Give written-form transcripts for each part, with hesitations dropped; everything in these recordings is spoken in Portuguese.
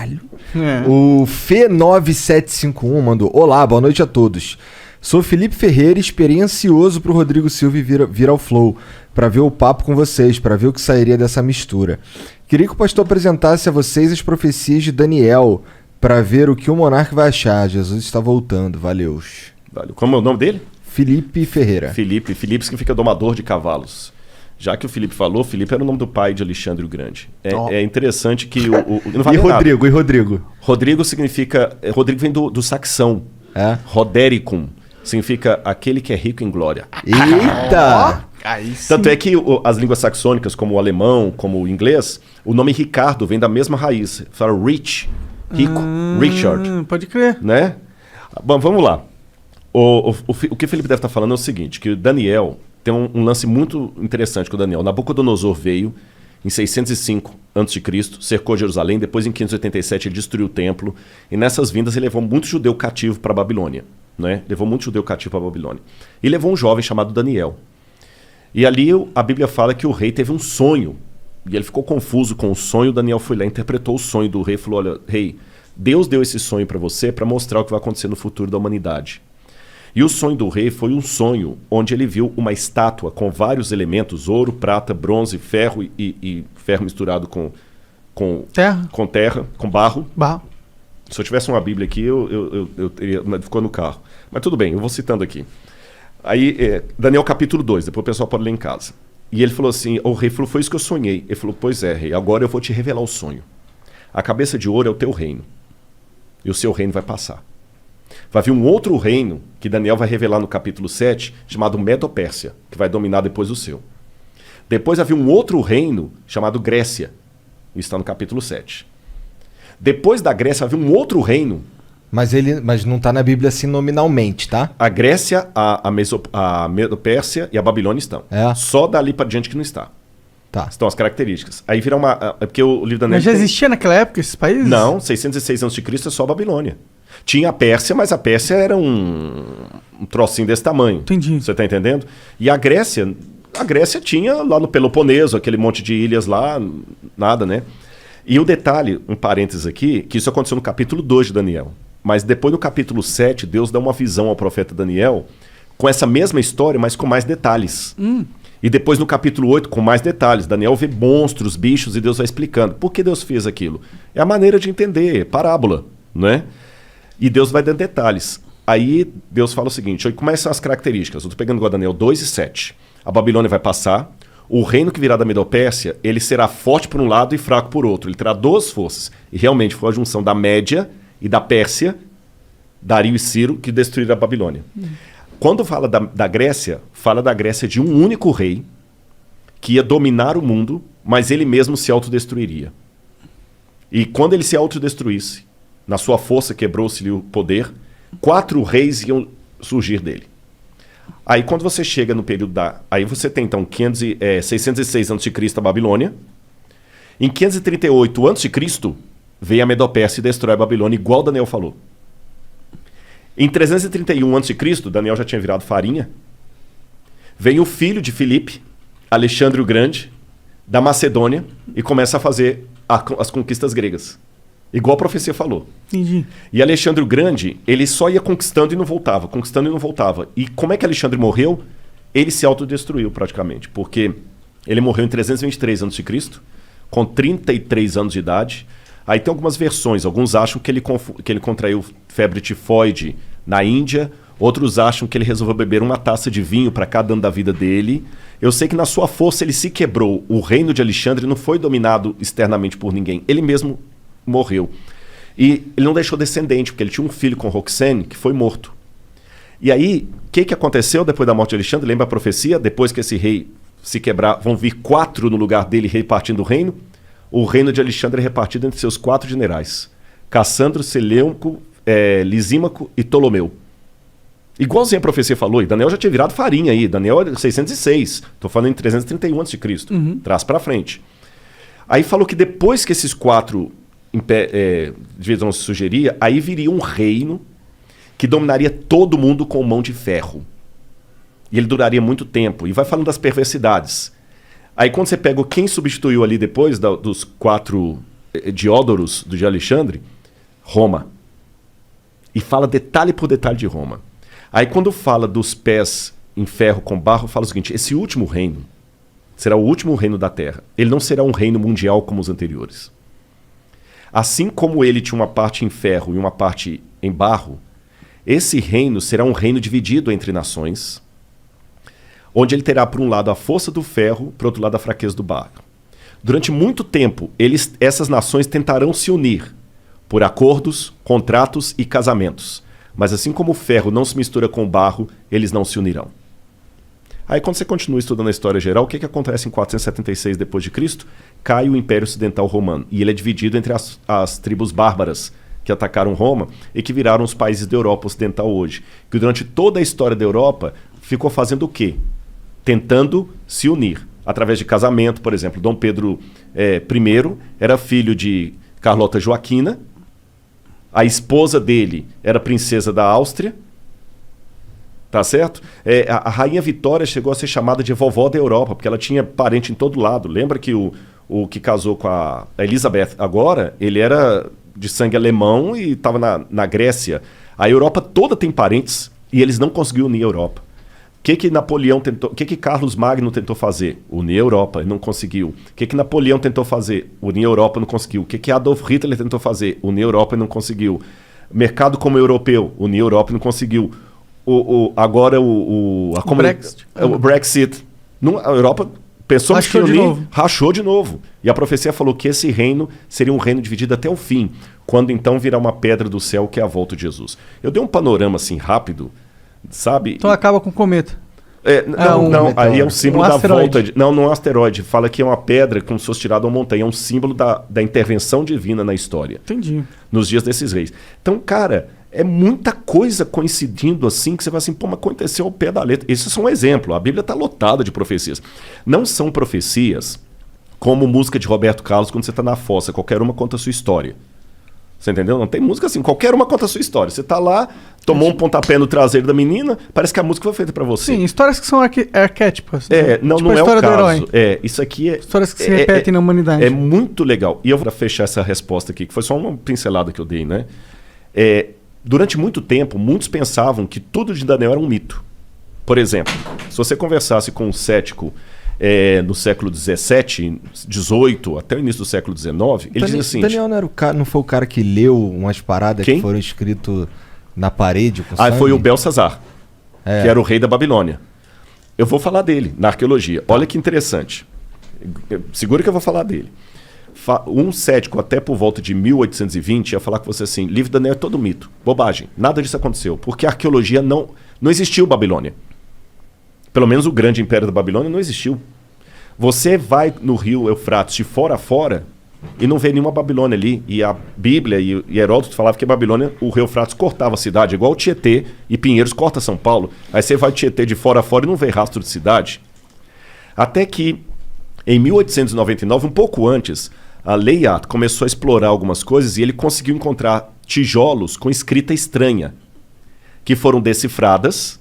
Caralho. O Fê9751 mandou: olá, boa noite a todos. Sou Felipe Ferreira, esperei ansioso pro Rodrigo Silva vir ao Flow, pra ver o papo com vocês, pra ver o que sairia dessa mistura. Queria que o pastor apresentasse a vocês as profecias de Daniel, pra ver o que o monarca vai achar. Jesus está voltando, valeu. Como é o nome dele? Felipe Ferreira. Felipe significa domador de cavalos. Já que o Felipe falou, Felipe era o nome do pai de Alexandre o Grande. É interessante que não vale E Rodrigo? Rodrigo significa... Rodrigo vem do saxão. É? Rodericum. Significa aquele que é rico em glória. Eita! Tanto é que as línguas saxônicas, como o alemão, como o inglês, o nome Ricardo vem da mesma raiz. Fala rich, rico, Richard. Pode crer. Né? Bom, vamos lá. O que o Felipe deve estar falando é o seguinte, que o Daniel tem um lance muito interessante com o Daniel. Nabucodonosor veio em 605 a.C., cercou Jerusalém, depois em 587 ele destruiu o templo, e nessas vindas ele levou muito judeu cativo para a Babilônia. Né? Levou muito judeu cativo para a Babilônia. E levou um jovem chamado Daniel. E ali a Bíblia fala que o rei teve um sonho, e ele ficou confuso com o sonho. Daniel foi lá, interpretou o sonho do rei e falou: olha, rei, Deus deu esse sonho para você para mostrar o que vai acontecer no futuro da humanidade. E o sonho do rei foi um sonho onde ele viu uma estátua com vários elementos, ouro, prata, bronze, ferro e ferro misturado com terra, com barro. Se eu tivesse uma Bíblia aqui, eu teria... Ficou no carro. Mas tudo bem, eu vou citando aqui. Aí, Daniel capítulo 2, depois o pessoal pode ler em casa. E ele falou assim, o rei falou, foi isso que eu sonhei. Ele falou, pois é, rei, agora eu vou te revelar o sonho. A cabeça de ouro é o teu reino. E o seu reino vai passar. Vai vir um outro reino, que Daniel vai revelar no capítulo 7, chamado Medo-Pérsia, que vai dominar depois do seu. Depois vai vir um outro reino, chamado Grécia. Isso está no capítulo 7. Depois da Grécia vai vir um outro reino. Mas não está na Bíblia assim nominalmente, tá? A Grécia, a Medo-Pérsia e a Babilônia estão. Só dali para diante que não está. Tá. Estão as características. Aí vira uma... Porque o livro da Daniel... Mas já existia naquela época esses países? Não, 606 a.C. é só a Babilônia. Tinha a Pérsia, mas a Pérsia era um trocinho desse tamanho. Entendi. Você está entendendo? E a Grécia tinha lá no Peloponeso, aquele monte de ilhas lá, nada, né? E o detalhe, um parênteses aqui, que isso aconteceu no capítulo 2 de Daniel. Mas depois no capítulo 7, Deus dá uma visão ao profeta Daniel com essa mesma história, mas com mais detalhes. E depois no capítulo 8, com mais detalhes. Daniel vê monstros, bichos, e Deus vai explicando. Por que Deus fez aquilo? É a maneira de entender, parábola, né? E Deus vai dando detalhes. Aí Deus fala o seguinte, como são as características? Eu estou pegando igual Daniel 2 e 7. A Babilônia vai passar, o reino que virá da Medo-Pérsia, ele será forte por um lado e fraco por outro. Ele terá duas forças. E realmente foi a junção da Média e da Pérsia, Dario e Ciro, que destruíram a Babilônia. Quando fala da Grécia, fala da Grécia de um único rei que ia dominar o mundo, mas ele mesmo se autodestruiria. E quando ele se autodestruísse, na sua força quebrou-se-lhe o poder, 4 reis iam surgir dele. Aí quando você chega no período da... Aí você tem então 606 a.C. a Babilônia. Em 538 a.C. veio a Medo-Pérsia e destrói a Babilônia, igual Daniel falou. Em 331 a.C., Daniel já tinha virado farinha, vem o filho de Filipe, Alexandre o Grande, da Macedônia, e começa a fazer as conquistas gregas. Igual a profecia falou. Entendi. E Alexandre o Grande, ele só ia conquistando e não voltava, conquistando e não voltava. E como é que Alexandre morreu? Ele se autodestruiu praticamente, porque ele morreu em 323 a.C., com 33 anos de idade. Aí tem algumas versões, alguns acham que ele contraiu febre tifoide na Índia, outros acham que ele resolveu beber uma taça de vinho para cada ano da vida dele. Eu sei que na sua força ele se quebrou. O reino de Alexandre não foi dominado externamente por ninguém, ele mesmo morreu. E ele não deixou descendente, porque ele tinha um filho com Roxane que foi morto. E aí, o que aconteceu depois da morte de Alexandre? Lembra a profecia? Depois que esse rei se quebrar, vão vir 4 no lugar dele repartindo o reino. O reino de Alexandre é repartido entre seus 4 generais. Cassandro, Seleuco, Lisímaco e Ptolomeu. Igualzinho a profecia falou, e Daniel já tinha virado farinha aí. Daniel é 606, estou falando em 331 a.C., traz para frente. Aí falou que depois que esses 4 divisão se sugeria, aí viria um reino que dominaria todo mundo com mão de ferro. E ele duraria muito tempo. E vai falando das perversidades. Aí quando você pega quem substituiu ali depois dos 4 Diódoros, de Alexandre, Roma. E fala detalhe por detalhe de Roma. Aí quando fala dos pés em ferro com barro, fala o seguinte: esse último reino será o último reino da Terra. Ele não será um reino mundial como os anteriores. Assim como ele tinha uma parte em ferro e uma parte em barro, esse reino será um reino dividido entre nações, onde ele terá, por um lado, a força do ferro, por outro lado, a fraqueza do barro. Durante muito tempo, essas nações tentarão se unir por acordos, contratos e casamentos. Mas assim como o ferro não se mistura com o barro, eles não se unirão. Aí quando você continua estudando a história geral, o que acontece em 476 d.C.? Cai o Império Ocidental Romano. E ele é dividido entre as tribos bárbaras que atacaram Roma e que viraram os países da Europa Ocidental hoje. Que durante toda a história da Europa ficou fazendo o quê? Tentando se unir. Através de casamento, por exemplo. Dom Pedro I era filho de Carlota Joaquina. A esposa dele era princesa da Áustria. Tá certo? A Rainha Vitória chegou a ser chamada de vovó da Europa, porque ela tinha parente em todo lado. Lembra que o que casou com a Elizabeth agora, ele era de sangue alemão e estava na Grécia. A Europa toda tem parentes e eles não conseguiram unir a Europa. O que Napoleão tentou? O que Carlos Magno tentou fazer? Unir a Europa e não conseguiu. O que Napoleão tentou fazer? Unir a Europa e não conseguiu. O que Adolf Hitler tentou fazer? Unir a Europa e não conseguiu. Mercado como europeu, unir a Europa e não conseguiu. Agora o Brexit. A Europa pensou que rachou de novo. E a profecia falou que esse reino seria um reino dividido até o fim, quando então virá uma pedra do céu que é a volta de Jesus. Eu dei um panorama assim rápido, sabe? Então acaba com o cometa. Não, aí é um símbolo da volta. Não é um asteroide. Fala que é uma pedra como se fosse tirada de uma montanha. É um símbolo da intervenção divina na história. Entendi. Nos dias desses reis. Então, cara, é muita coisa coincidindo assim que você vai assim, pô, mas aconteceu ao pé da letra. Isso é só um exemplo. A Bíblia está lotada de profecias. Não são profecias como música de Roberto Carlos quando você está na fossa. Qualquer uma conta a sua história. Você entendeu? Não tem música assim. Qualquer uma conta a sua história. Você tá lá, tomou um pontapé no traseiro da menina, parece que a música foi feita para você. Sim, histórias que são arquétipas. Não tipo é o caso. Herói. Isso aqui é... Histórias que se repetem na humanidade. É muito legal. E eu vou fechar essa resposta aqui, que foi só uma pincelada que eu dei, né? Durante muito tempo, muitos pensavam que tudo de Daniel era um mito. Por exemplo, se você conversasse com um cético no século XVII, XVIII, até o início do século XIX, ele dizia assim... Daniel não foi o cara que leu umas paradas que foram escritas na parede com sangue? Foi o Belsazar, que era o rei da Babilônia. Eu vou falar dele na arqueologia. Olha que interessante. Segura que eu vou falar dele. Um cético até por volta de 1820 ia falar com você assim: livro de Daniel é todo mito, bobagem, nada disso aconteceu, porque a arqueologia não existiu Babilônia. Pelo menos o grande império da Babilônia não existiu. Você vai no rio Eufrates de fora a fora e não vê nenhuma Babilônia ali. E a Bíblia e Heródoto falavam que a Babilônia, o rio Eufrates cortava a cidade, igual o Tietê e Pinheiros corta São Paulo. Aí você vai Tietê de fora a fora e não vê rastro de cidade. Até que em 1899, um pouco antes, a Layard começou a explorar algumas coisas e ele conseguiu encontrar tijolos com escrita estranha, que foram decifradas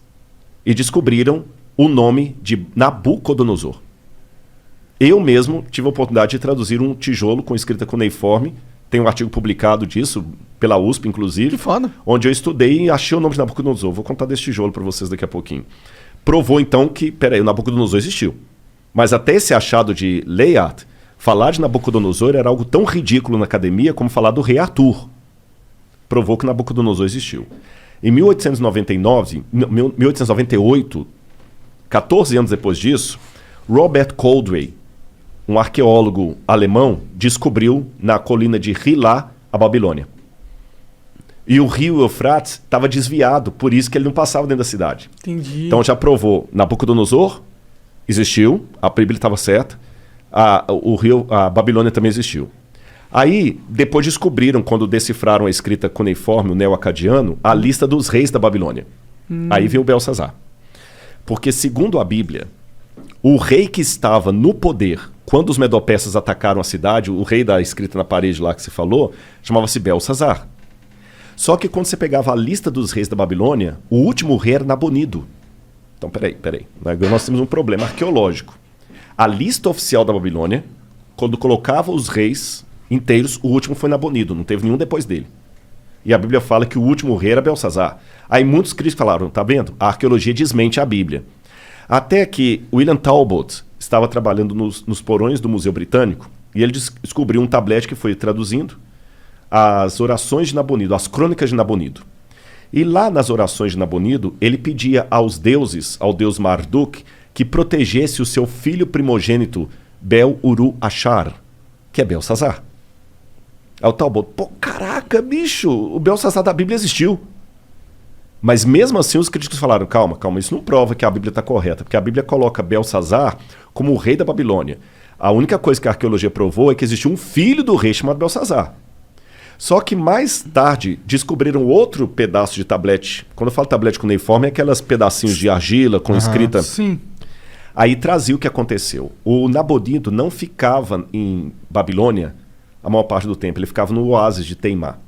e descobriram o nome de Nabucodonosor. Eu mesmo tive a oportunidade de traduzir um tijolo com escrita cuneiforme. Tem um artigo publicado disso, pela USP, inclusive. Que foda. Onde eu estudei e achei o nome de Nabucodonosor. Vou contar desse tijolo para vocês daqui a pouquinho. Provou, então, que, o Nabucodonosor existiu. Mas até esse achado de Layard, falar de Nabucodonosor era algo tão ridículo na academia como falar do rei Arthur. Provou que Nabucodonosor existiu. Em 1898, 14 anos depois disso, Robert Coldray, um arqueólogo alemão, descobriu na colina de Hilá a Babilônia. E o rio Eufrates estava desviado, por isso que ele não passava dentro da cidade. Entendi. Então já provou, Nabucodonosor existiu, a Bíblia estava certa, a Babilônia também existiu. Aí, depois descobriram, quando decifraram a escrita cuneiforme, o neo-acadiano, a lista dos reis da Babilônia. Aí veio o Belsazar. Porque, segundo a Bíblia, o rei que estava no poder quando os medo-persas atacaram a cidade, o rei da escrita na parede lá que você falou, chamava-se Belsazar. Só que quando você pegava a lista dos reis da Babilônia, o último rei era Nabonido. Então, peraí. Agora nós temos um problema arqueológico. A lista oficial da Babilônia, quando colocava os reis inteiros, o último foi Nabonido, não teve nenhum depois dele. E a Bíblia fala que o último rei era Belsazar. Aí muitos críticos falaram, tá vendo? A arqueologia desmente a Bíblia. Até que William Talbot estava trabalhando nos porões do Museu Britânico e ele descobriu um tablete que foi traduzindo as orações de Nabonido, as crônicas de Nabonido. E lá nas orações de Nabonido, ele pedia aos deuses, ao deus Marduk, que protegesse o seu filho primogênito, Bel-Uru-Achar, que é Belsazar. Aí o Talbot, pô, caraca, bicho, o Belsazar da Bíblia existiu. Mas mesmo assim os críticos falaram, calma, isso não prova que a Bíblia está correta, porque a Bíblia coloca Belsazar como o rei da Babilônia. A única coisa que a arqueologia provou é que existiu um filho do rei chamado Belsazar. Só que mais tarde descobriram outro pedaço de tablete. Quando eu falo tablete cuneiforme, é aquelas pedacinhos de argila com escrita. Sim. Aí trazia o que aconteceu. O Nabonido não ficava em Babilônia a maior parte do tempo, ele ficava no oásis de Teimá.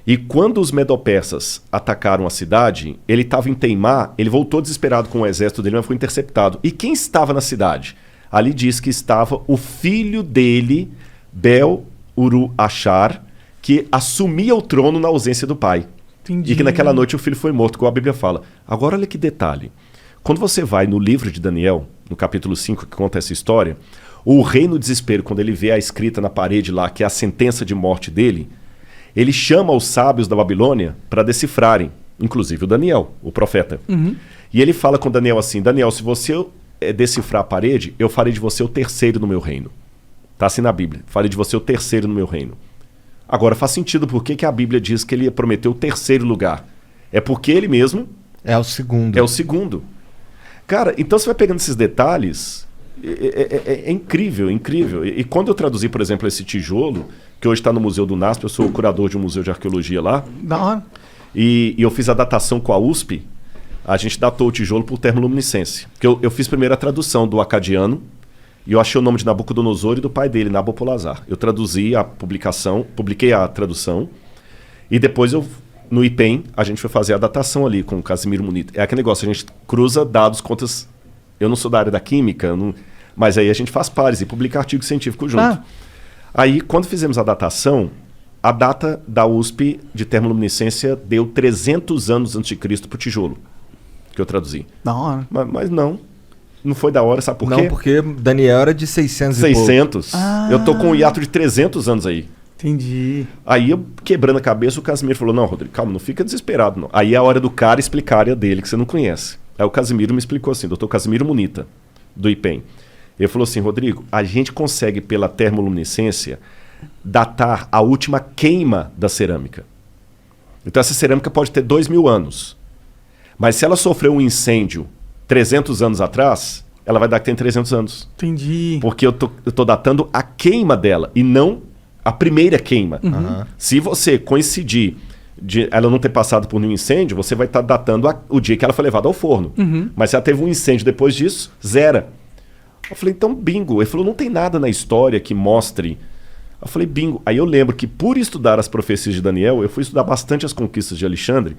E quando os medo-persas atacaram a cidade, ele estava em Teimá, ele voltou desesperado com o exército dele, mas foi interceptado. E quem estava na cidade? Ali diz que estava o filho dele, Bel-Uru-Achar, que assumia o trono na ausência do pai. Entendi. E que naquela noite o filho foi morto, como a Bíblia fala. Agora olha que detalhe. Quando você vai no livro de Daniel, no capítulo 5, que conta essa história, o rei no desespero, quando ele vê a escrita na parede lá, que é a sentença de morte dele, ele chama os sábios da Babilônia para decifrarem, inclusive o Daniel, o profeta. Uhum. E ele fala com Daniel assim, Daniel, se você decifrar a parede, eu farei de você o terceiro no meu reino. Está assim na Bíblia, farei de você o terceiro no meu reino. Agora faz sentido por que a Bíblia diz que ele prometeu o terceiro lugar. É porque ele mesmo É o segundo. é o segundo. Cara, então você vai pegando esses detalhes, é incrível, incrível. E quando eu traduzi, por exemplo, esse tijolo, que hoje está no Museu do NASP, eu sou o curador de um museu de arqueologia lá, Da hora. e eu fiz a datação com a USP, a gente datou o tijolo por termoluminescência. Porque eu fiz primeiro a tradução do acadiano, e eu achei o nome de Nabucodonosor e do pai dele, Nabopolassar. Eu traduzi a publicação, publiquei a tradução, e depois no IPEM, a gente foi fazer a datação ali com o Casimiro Munita. É aquele negócio, a gente cruza dados contra... Eu não sou da área da química, mas aí a gente faz pares e publica artigo científico junto. Ah. Aí, quando fizemos a datação, a data da USP de termoluminescência deu 300 anos antes de Cristo para o tijolo, que eu traduzi. Da hora. Mas não foi da hora, sabe por quê? Não, porque Daniel era de 600 e pouco. 600. Ah. Eu tô com um hiato de 300 anos aí. Entendi. Aí eu, quebrando a cabeça, o Casimiro falou, não, Rodrigo, calma, não fica desesperado, não. Aí é a hora do cara explicar a área dele, que você não conhece. Aí o Casimiro me explicou assim, doutor Casimiro Munita, do IPEM. Ele falou assim, Rodrigo, a gente consegue, pela termoluminescência, datar a última queima da cerâmica. Então essa cerâmica pode ter 2000 anos. Mas se ela sofreu um incêndio 300 anos atrás, ela vai dar que tem 300 anos. Entendi. Porque eu tô datando a queima dela e não a primeira queima. Uhum. Se você coincidir de ela não ter passado por nenhum incêndio, você vai estar datando o dia que ela foi levada ao forno. Uhum. Mas se ela teve um incêndio depois disso, zera. Eu falei, então bingo. Ele falou, não tem nada na história que mostre. Eu falei, bingo. Aí eu lembro que por estudar as profecias de Daniel, eu fui estudar bastante as conquistas de Alexandre,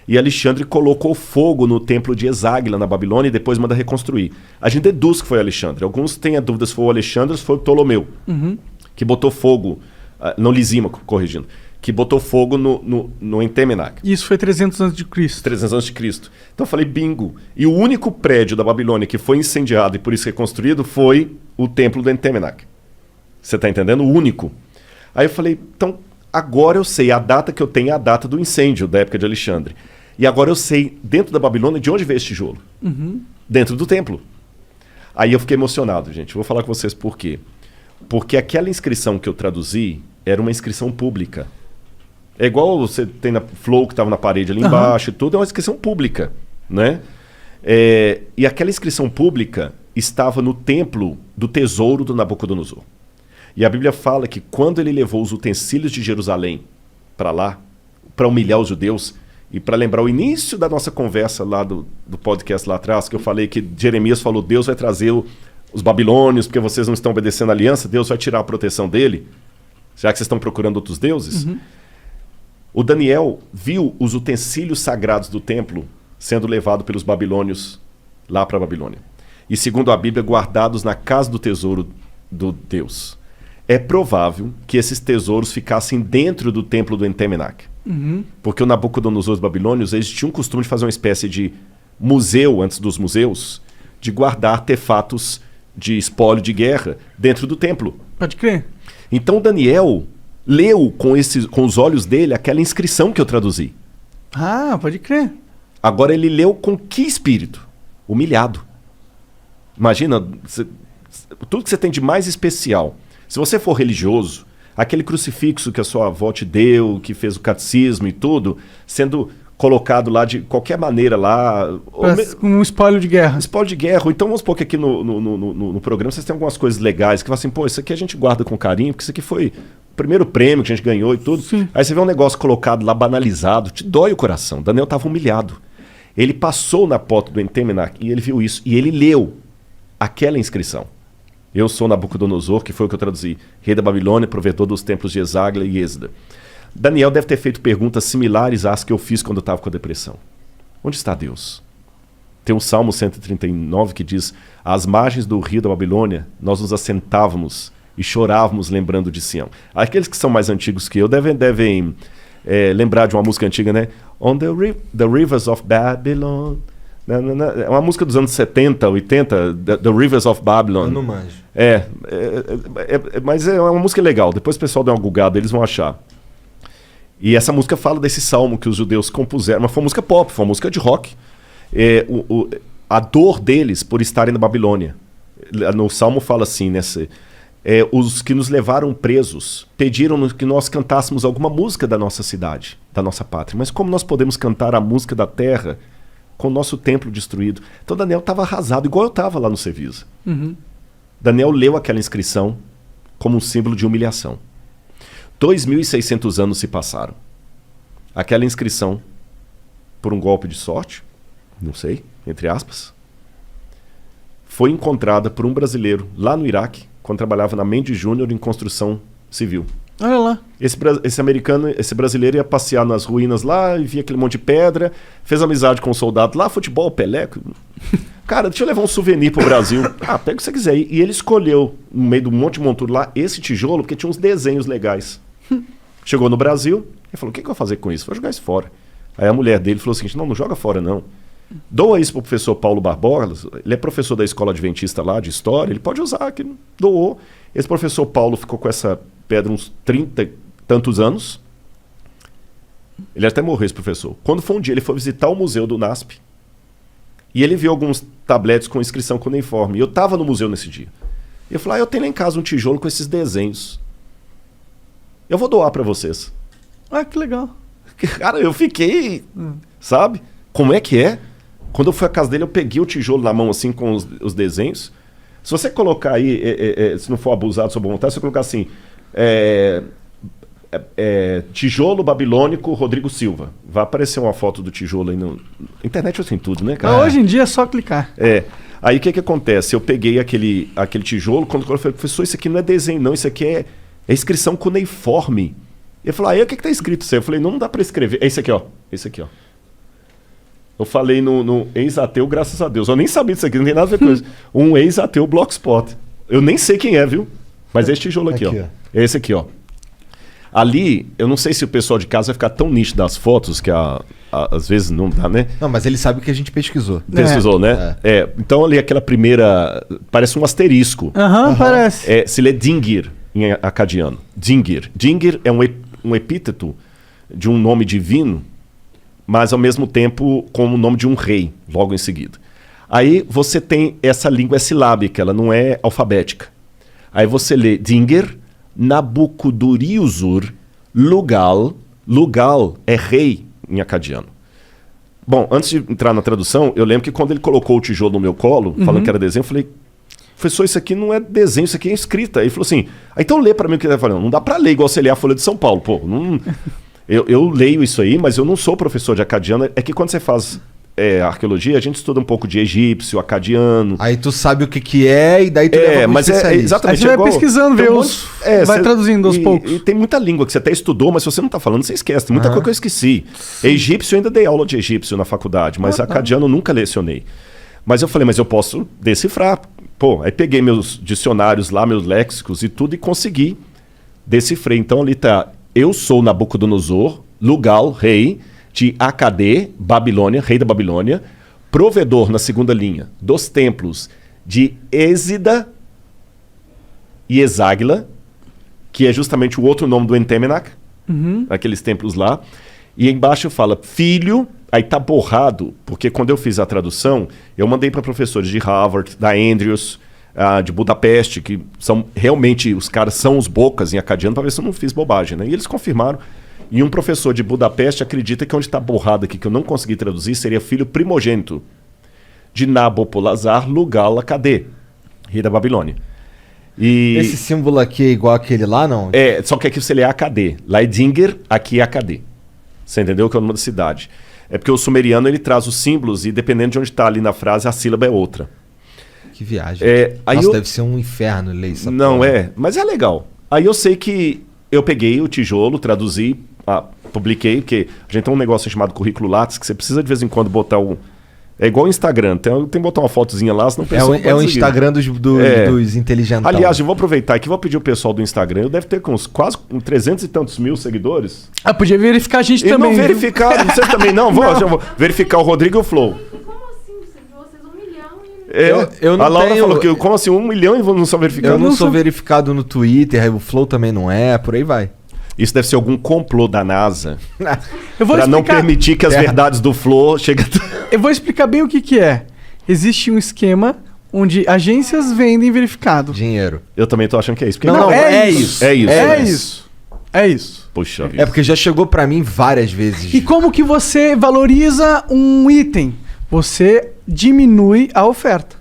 e Alexandre colocou fogo no templo de Eságuila, na Babilônia, e depois manda reconstruir. A gente deduz que foi Alexandre. Alguns têm a dúvida se foi o Alexandre ou se foi o Ptolomeu, que botou fogo, não Lisímaco, corrigindo, que botou fogo no Entemenac. Isso foi 300 anos de Cristo. 300 anos de Cristo. Então eu falei, bingo. E o único prédio da Babilônia que foi incendiado e por isso reconstruído foi o templo do Entemenac. Você está entendendo? O único. Aí eu falei, então agora eu sei, a data que eu tenho é a data do incêndio da época de Alexandre. E agora eu sei, dentro da Babilônia, de onde veio esse tijolo. Dentro do templo. Aí eu fiquei emocionado, gente. Vou falar com vocês por quê. Porque aquela inscrição que eu traduzi era uma inscrição pública. É igual você tem na Flow que estava na parede ali embaixo e tudo, é uma inscrição pública, né? E aquela inscrição pública estava no templo do tesouro do Nabucodonosor. E a Bíblia fala que quando ele levou os utensílios de Jerusalém para lá, para humilhar os judeus, e para lembrar o início da nossa conversa lá do podcast lá atrás, que eu falei que Jeremias falou, Deus vai trazer os babilônios, porque vocês não estão obedecendo a aliança, Deus vai tirar a proteção dele, já que vocês estão procurando outros deuses. O Daniel viu os utensílios sagrados do templo sendo levados pelos babilônios lá para a Babilônia. E segundo a Bíblia, guardados na casa do tesouro do Deus. É provável que esses tesouros ficassem dentro do templo do Entemenach. Porque o Nabucodonosor e os babilônios, eles tinham o costume de fazer uma espécie de museu, antes dos museus, de guardar artefatos de espólio de guerra dentro do templo. Pode crer. Então Daniel leu com os olhos dele aquela inscrição que eu traduzi. Ah, pode crer. Agora ele leu com que espírito? Humilhado. Imagina, tudo que você tem de mais especial. Se você for religioso, aquele crucifixo que a sua avó te deu, que fez o catecismo e tudo, sendo colocado lá de qualquer maneira lá... Com um espólio de guerra. Espólio de guerra. Ou então vamos supor que aqui no programa vocês têm algumas coisas legais, que falam assim, pô, isso aqui a gente guarda com carinho, porque isso aqui foi o primeiro prêmio que a gente ganhou e tudo. Sim. Aí você vê um negócio colocado lá, banalizado, te dói o coração. Daniel estava humilhado. Ele passou na porta do Entemenach e ele viu isso. E ele leu aquela inscrição. Eu sou Nabucodonosor, que foi o que eu traduzi. Rei da Babilônia, provedor dos templos de Esagla e Êxodo. Daniel deve ter feito perguntas similares às que eu fiz quando eu estava com a depressão. Onde está Deus? Tem um Salmo 139 que diz: às margens do rio da Babilônia, nós nos assentávamos e chorávamos lembrando de Sião. Aqueles que são mais antigos que eu devem lembrar de uma música antiga, né? On the rivers of Babylon. É uma música dos anos 70, 80, The Rivers of Babylon. Eu não manjo. Mas é uma música legal. Depois o pessoal dá uma googada, eles vão achar. E essa música fala desse salmo que os judeus compuseram. Mas foi uma música pop, foi uma música de rock. A dor deles por estarem na Babilônia. No salmo fala assim, né? Os que nos levaram presos pediram que nós cantássemos alguma música da nossa cidade, da nossa pátria. Mas como nós podemos cantar a música da terra com o nosso templo destruído? Então Daniel estava arrasado, igual eu estava lá no Cevisa. Daniel leu aquela inscrição como um símbolo de humilhação. 2.600 anos se passaram. Aquela inscrição, por um golpe de sorte, não sei, entre aspas, foi encontrada por um brasileiro lá no Iraque, quando trabalhava na Mendes Júnior em construção civil. Olha lá. Esse brasileiro ia passear nas ruínas lá e via aquele monte de pedra, fez amizade com um soldado lá, futebol, Pelé. Cara, deixa eu levar um souvenir pro Brasil. Pega o que você quiser. E ele escolheu, no meio do monte de monturo lá, esse tijolo, porque tinha uns desenhos legais. Chegou no Brasil e falou: o que eu vou fazer com isso? Vou jogar isso fora. Aí a mulher dele falou o seguinte: não joga fora não. Doa isso pro professor Paulo Barbosa. Ele é professor da escola adventista lá, de história. Ele pode usar, que doou. Esse professor Paulo ficou com essa pedra uns 30 e tantos anos. Ele até morreu, esse professor. Quando foi um dia, ele foi visitar o museu do NASP. E ele viu alguns tabletes com inscrição cuneiforme. E eu estava no museu nesse dia. E eu falei: eu tenho lá em casa um tijolo com esses desenhos. Eu vou doar para vocês. Que legal. Cara, eu fiquei... Sabe? Como é que é? Quando eu fui à casa dele, eu peguei o tijolo na mão, assim, com os desenhos. Se você colocar aí, se não for abusado sua boa vontade, se você colocar assim... tijolo babilônico Rodrigo Silva. Vai aparecer uma foto do tijolo aí na internet, assim, tudo, né, cara? Hoje em dia é só clicar. Aí o que acontece? Eu peguei aquele tijolo, quando eu falei: professor, isso aqui não é desenho não, isso aqui é inscrição cuneiforme. Ele falou: aí o que tá escrito isso aí? Eu falei: não dá para escrever. É esse aqui, ó. Esse aqui, ó. Eu falei no ex-ateu, graças a Deus. Eu nem sabia disso aqui, não tem nada a ver com isso. Um ex-ateu Blogspot. Eu nem sei quem é, viu? Mas é esse tijolo aqui, ó. É esse aqui, ó. Ali, eu não sei se o pessoal de casa vai ficar tão nítido das fotos, que às vezes não dá, né? Não, mas ele sabe que a gente pesquisou. Pesquisou, né? Então ali aquela primeira... Parece um asterisco. Parece. Se lê Dingir em acadiano. Dingir. Dingir é um epíteto de um nome divino, mas ao mesmo tempo como o nome de um rei, logo em seguida. Aí você tem essa língua silábica, ela não é alfabética. Aí você lê Dingir, Nabucodonosor, Lugal. Lugal é rei em acadiano. Bom, antes de entrar na tradução, eu lembro que quando ele colocou o tijolo no meu colo, falando que era desenho, eu falei: professor, isso aqui não é desenho, isso aqui é escrita. Ele falou assim: então lê para mim o que ele está falando. Não dá para ler igual você lê a Folha de São Paulo. Pô, não... eu leio isso aí, mas eu não sou professor de acadiano. É que quando você faz arqueologia, a gente estuda um pouco de egípcio, acadiano. Aí tu sabe o que é e daí tu leva mas exatamente. Aí você vai pesquisando, vai traduzindo aos poucos. E tem muita língua que você até estudou, mas se você não está falando, você esquece. Tem muita coisa que eu esqueci. Egípcio, eu ainda dei aula de egípcio na faculdade, mas acadiano eu nunca lecionei. Mas eu falei: mas eu posso decifrar. Aí peguei meus dicionários lá, meus léxicos e tudo, e consegui decifrar. Então ali tá, eu sou Nabucodonosor, Lugal, rei de Acade, Babilônia, rei da Babilônia, provedor na segunda linha dos templos de Êsida e Esagila, que é justamente o outro nome do Entemenac, aqueles templos lá. E embaixo fala filho, aí tá borrado, porque quando eu fiz a tradução, eu mandei para professores de Harvard, da Andrews, de Budapeste, que são realmente, os caras são os bocas em acadiano, para ver se eu não fiz bobagem, né? E eles confirmaram. E um professor de Budapeste acredita que onde está borrado aqui, que eu não consegui traduzir, seria filho primogênito de Nabopolassar Lugal Acade, rei da Babilônia. E esse símbolo aqui é igual aquele lá, não? Só que aqui você lê Acade. Lá é Dinger, aqui é Acade. Você entendeu que é o nome da cidade. É porque o sumeriano ele traz os símbolos e dependendo de onde está ali na frase, a sílaba é outra. Que viagem. Nossa, deve ser um inferno ler isso. Não mas é legal. Aí eu sei que eu peguei o tijolo, traduzi, publiquei, porque a gente tem um negócio chamado currículo Lattes, que você precisa de vez em quando botar o... É igual o Instagram, tem que botar uma fotozinha lá, senão o pessoal é o Instagram dos inteligentão. Aliás, eu vou aproveitar aqui, vou pedir o pessoal do Instagram, eu deve ter com uns quase 300 e tantos mil seguidores. Podia verificar a gente e também. Não verificar, você também não? Eu vou verificar o Rodrigo e o Flow. Como assim? Vocês 1 milhão e... Eu não a Laura tenho... falou que como assim 1 milhão e não sou verificado? Eu não sou verificado no Twitter, o Flow também não é, por aí vai. Isso deve ser algum complô da NASA para não permitir que as verdades do Flow cheguem... Eu vou explicar bem o que é. Existe um esquema onde agências vendem verificado. Dinheiro. Eu também tô achando que é isso. Não, é isso. É isso. Puxa vida. É porque já chegou pra mim várias vezes. E como que você valoriza um item? Você diminui a oferta.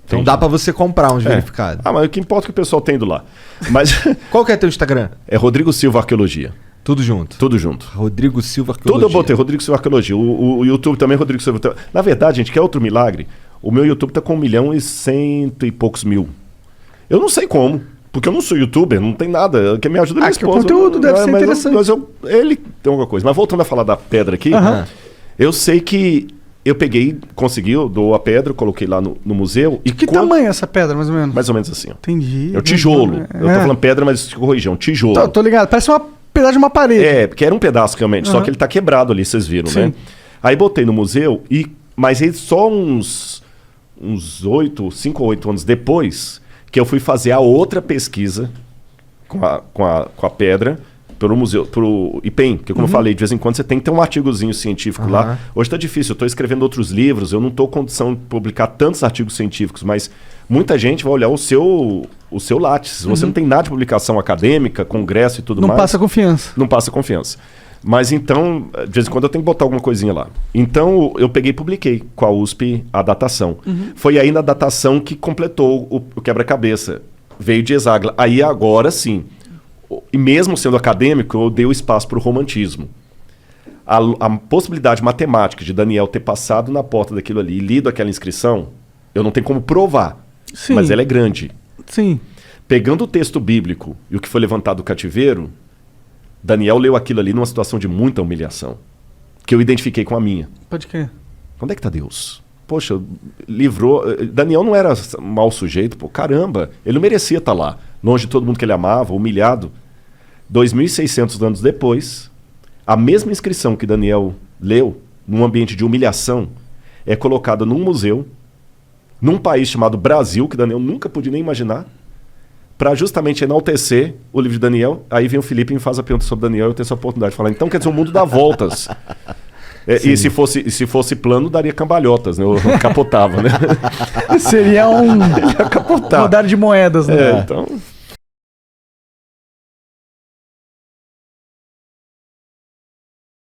Então dá pra você comprar uns verificados. Mas o que importa é que o pessoal tem indo lá. Mas qual que é teu Instagram? É Rodrigo Silva Arqueologia. Tudo junto? Tudo junto. Rodrigo Silva Arqueologia. Tudo eu botei, Rodrigo Silva Arqueologia. O YouTube também, Rodrigo Silva. Na verdade, gente, quer outro milagre? O meu YouTube tá com 1.100.000 e poucos mil. Eu não sei como, porque eu não sou youtuber, não tem nada. Quem me ajuda é minha esposa. O conteúdo deve ser interessante. Ele tem alguma coisa. Mas voltando a falar da pedra aqui, eu sei que eu peguei, consegui, eu dou a pedra, coloquei lá no museu. E que tamanho é essa pedra, mais ou menos? Mais ou menos assim. Ó. Entendi. É o tijolo. Eu tô falando pedra, mas te corrigi, é um tijolo. Tô ligado, parece uma pedaço de uma parede. Porque era um pedaço realmente, só que ele tá quebrado ali, vocês viram, né? Aí botei no museu, mas aí só uns 5 ou 8 anos depois, que eu fui fazer a outra pesquisa com a pedra, pelo museu, pro IPEM, porque como eu falei, de vez em quando você tem que ter um artigozinho científico lá. Hoje tá difícil, eu tô escrevendo outros livros, eu não tô com condição de publicar tantos artigos científicos, mas muita gente vai olhar o seu Lattes. Você não tem nada de publicação acadêmica, congresso e tudo mais. Não passa confiança. Não passa confiança. Mas então, de vez em quando eu tenho que botar alguma coisinha lá. Então eu peguei e publiquei com a USP a datação. Foi aí na datação que completou o quebra-cabeça. Veio de Esagila. Aí agora sim... E mesmo sendo acadêmico, eu dei o espaço para o romantismo. A possibilidade matemática de Daniel ter passado na porta daquilo ali e lido aquela inscrição, eu não tenho como provar, mas ela é grande. Sim. Pegando o texto bíblico e o que foi levantado do cativeiro, Daniel leu aquilo ali numa situação de muita humilhação, que eu identifiquei com a minha. Pode crer. Onde é que está Deus? Poxa, livrou... Daniel não era mau sujeito, pô, caramba, ele não merecia estar lá, longe de todo mundo que ele amava, humilhado. 2.600 anos depois, a mesma inscrição que Daniel leu, num ambiente de humilhação, é colocada num museu, num país chamado Brasil, que Daniel nunca podia nem imaginar, para justamente enaltecer o livro de Daniel. Aí vem o Felipe e me faz a pergunta sobre Daniel, eu tenho essa oportunidade de falar, então quer dizer, o mundo dá voltas. E se fosse plano, daria cambalhotas, né? Eu capotava, né? Seria um rodar de moedas, né? Então,